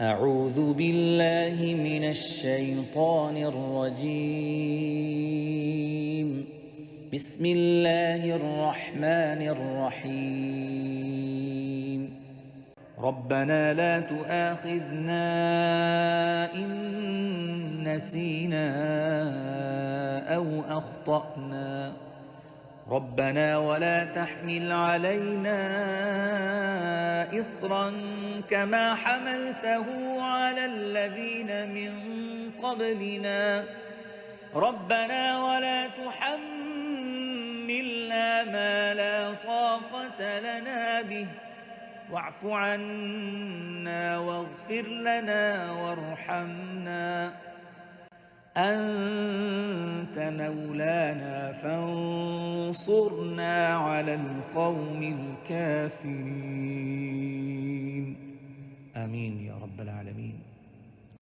أعوذ بالله من الشيطان الرجيم. بسم الله الرحمن الرحيم. ربنا لا تؤاخذنا إن نسينا أو أخطأنا. ربنا ولا تحمل علينا إصرا كما حملته على الذين من قبلنا. ربنا ولا تحملنا ما لا طاقة لنا به واعف عنا واغفر لنا وارحمنا أنت مولانا فانصرنا على القوم الكافرين. آمين يا رب العالمين.